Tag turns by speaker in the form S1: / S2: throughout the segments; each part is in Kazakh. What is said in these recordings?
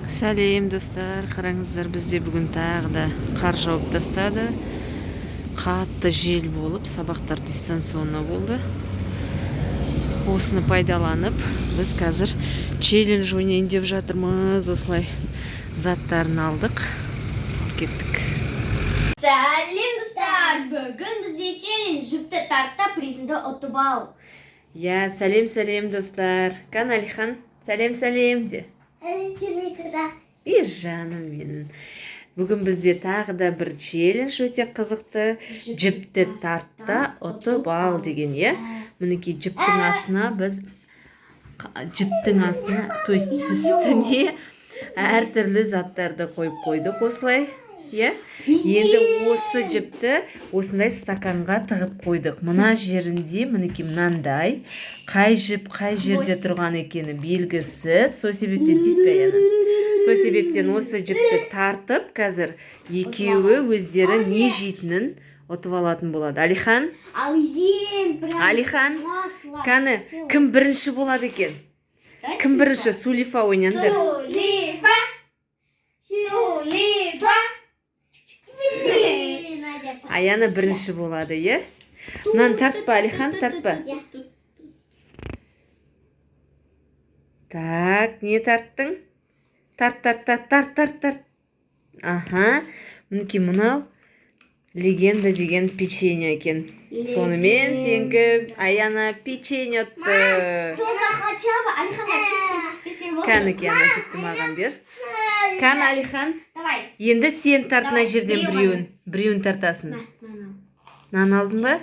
S1: Сәлем достар, қараңыздар, бізде бүгін тағы да қар жауып тастады. Қатты жел болып, сабақтар дистанционно болды. Осыны пайдаланып, біз қазір челлендж ойнайын деп жатырмыз. Осылай заттарын алдық, кеттік.
S2: Сәлем достар, бүгін бізде челлендж жүкті тартта призмді ұтып ал.
S1: Я, сәлем достар. Кан Алихан, сәлем де. И жаным менің. Бүгін бізде тағы да бір челлендж өте қызықты. Жіпті тартта ұтып ал деген, е? Мінекей жіптің астына біз то есть үстіне әртүрлі заттарды қойып қойдық осылай, е? Енді осы жіпті осындай стаканға тығып қойдық. Мына жерінде мінекей мынандай қай жіп қай жерде тұрған екені белгісіз. Сол себептен тиіспей. Сол себептен осы жіпті тартып, қазір екеуі өздері не жейтінін ұтып алатын болады. Алихан? Алихан? Кәні, кім бірінші болады екен? Кім бірінші? Сулифа ойнанды. Сулифа. Аяна бірінші болады, е? Мұнан тартпа, Алихан, тартпа. Так, не тарттың? Тарт. Аха, мінекей мынау легенда деген печенье екен. Сонымен сенкі Аяна печенье ұтты. Кәніке, ана жіпті маған бер. Кән, Алихан, енді сен тартына жерден біреуін тартасын. Нан алдың ба?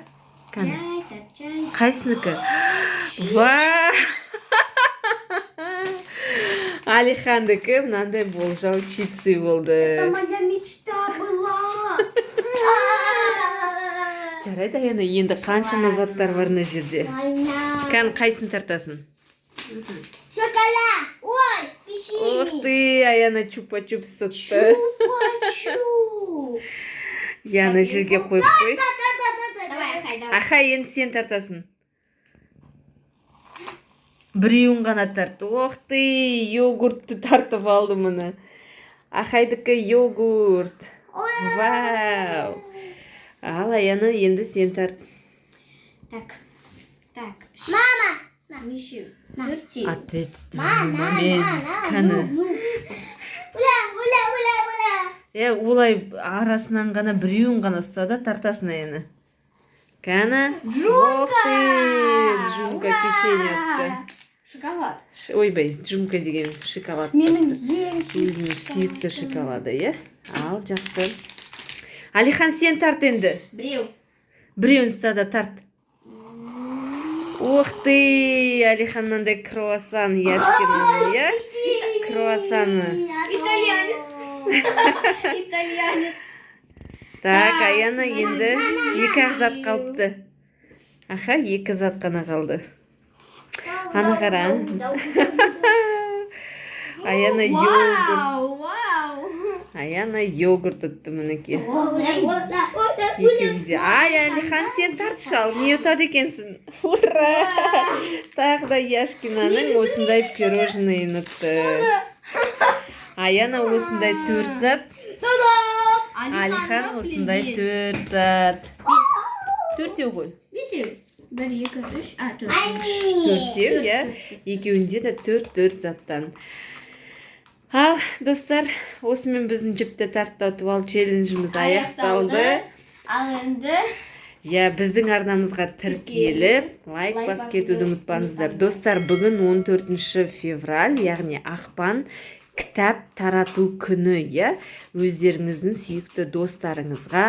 S1: Кәні. Қайсыныкі? Ва! Алихандікі мынандай болжау чипсы болды.
S2: Это моя мечта была.
S1: Жарайды, Аяна, енді қаншама заттар бар мына жерде. Кән, қайсын тартасын?
S2: Шоколад. Ой, печенье.
S1: Ух ты, Аяна чупа-чупс ұтты.
S2: Чупа-чупс.
S1: Яна жерге қойып қой.
S2: Давай.
S1: Аха, енді сен тартасын. Біреуін ғана тарт. Ох ты, йогуртты тартып алды мұны. Ахайдікі йогурт. Вау. Ал, Аяна, енді сен тарт.
S2: Так. Мама. Еще.
S1: Ответственный момент. Кәні.
S2: Уля.
S1: Олай арасынан ғана біреуін ғана ұстады, тартасын Аяна. Кәні.
S2: Джумка.
S1: Джумка печенье ұтты.
S2: Шоколад.
S1: Ойбай, Джумка деген шоколад.
S2: Менің ең
S1: Өзінің сүйікті шоколады, е? Ал, жақсы. Алихан, сен тарт енді. Біреуін ұстады, тарт. Ух ты, Алиханнандай круассан Яшкинаның, е? Круассаны.
S2: Итальянец.
S1: Так, Аяна енді екі зат қалыпты. Аха, екі зат қана қалды. Ана қара. Аяна йогурт ұтты мінеке. Екеуінде. Ай, Алихан, сен тартшы ал, не ұтады екенсің? Ура! Тағы да Яшкинаның осындай пирожныйын ұтты. Аяна осындай 4 зат. Алихан осындай 4 зат. 4-еу ғой?
S2: 1, 2, 3, 4.
S1: 4-еу, я? Екеуінде де 4 заттан. Ал, достар, осымен біздің жіпті тартта ұтып ал челленджіміз аяқталды.
S2: Ал енді
S1: Я, біздің арнамызға тіркеліп, лайк басып кетуді ұмытпаңыздар. Достар, бүгін 14 февраль, яғни ақпан, кітап тарату күні, я? Өздеріңіздің сүйікті достарыңызға,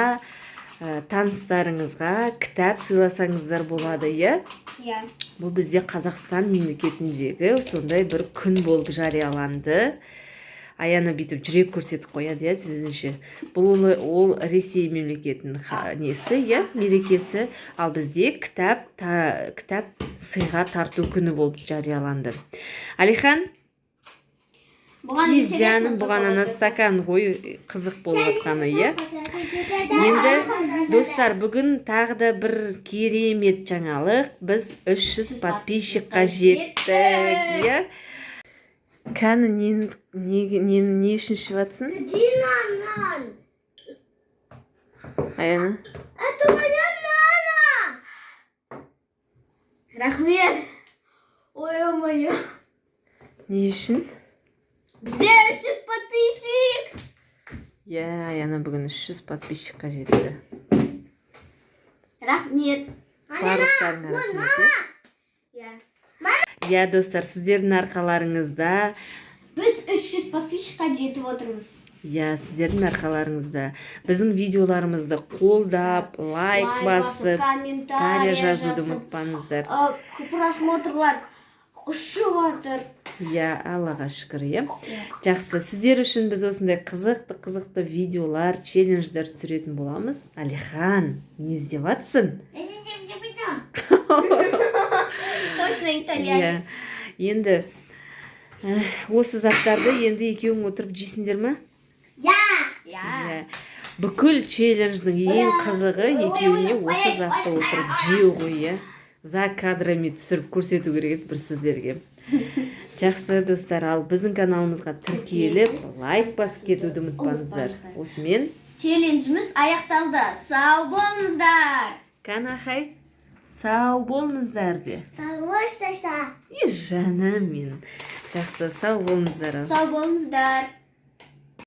S1: таныстарыңызға кітап сыйласаңыздар болады, я? Бұл бізде Қазақстан мемлекетіндегі сондай бір күн болып жарияланды. Аяна бүйтіп жүрек көрсетіп қояды, я, сізінше. Бұл ол Ресей мемлекетінің несі, я, мерекесі, ал бізде кітап сыйға тарту күні болып жарияланды. Алихан, Жаным, бұған ана стакан ғой, қызық болып атқаны, е? Енді, достар, бүгін тағы да бір керемет жаңалық. Біз 300 подписчикқа жеттік, е? Кәні не үшін ішіп жатсың?
S2: Динаман.
S1: Аяна?
S2: Это моя нана. Рахмет. Ой-ой-ой.
S1: Не үшін?
S2: Бізде 300 подписчик.
S1: Аяна бүгін 300 подписчикқа жетті.
S2: Рахмет.
S1: Барлықтарыңа рахмет. Достар, сіздердің арқаларыңызда
S2: Біз 300 подписчикқа жетіп отырмыз.
S1: сіздердің арқаларыңызда біздің видеоларымызды қолдап, лайк басып, комментарий жазуды ұмытпаңыздар.
S2: Просмотрлар ұшып жатыр.
S1: Аллаға шүкір, Жақсы, сіздер үшін біз осындай қызықты видеолар, челлендждер түсіретін боламыз. Алихан, не іздеп жатсың?
S2: Точно итальянец.
S1: Енді осы заттарды енді екеуің отырып жейсіңдер ме? Бүкіл челлендждің ең қызығы екеуіне осы затты отырып жеу ғой, За кадрами түсіріп көрсету керек бір сіздерге. Жақсы достар, ал біздің каналымызға тіркеліп, лайк басып кетуді ұмытпаңыздар. Осымен
S2: челленджіміз аяқталды. Сау болыңыздар.
S1: Канахай, сау болыңыздар де. Жаным мен. Жақсы, сау болыңыздар.
S2: Сау болыңыздар.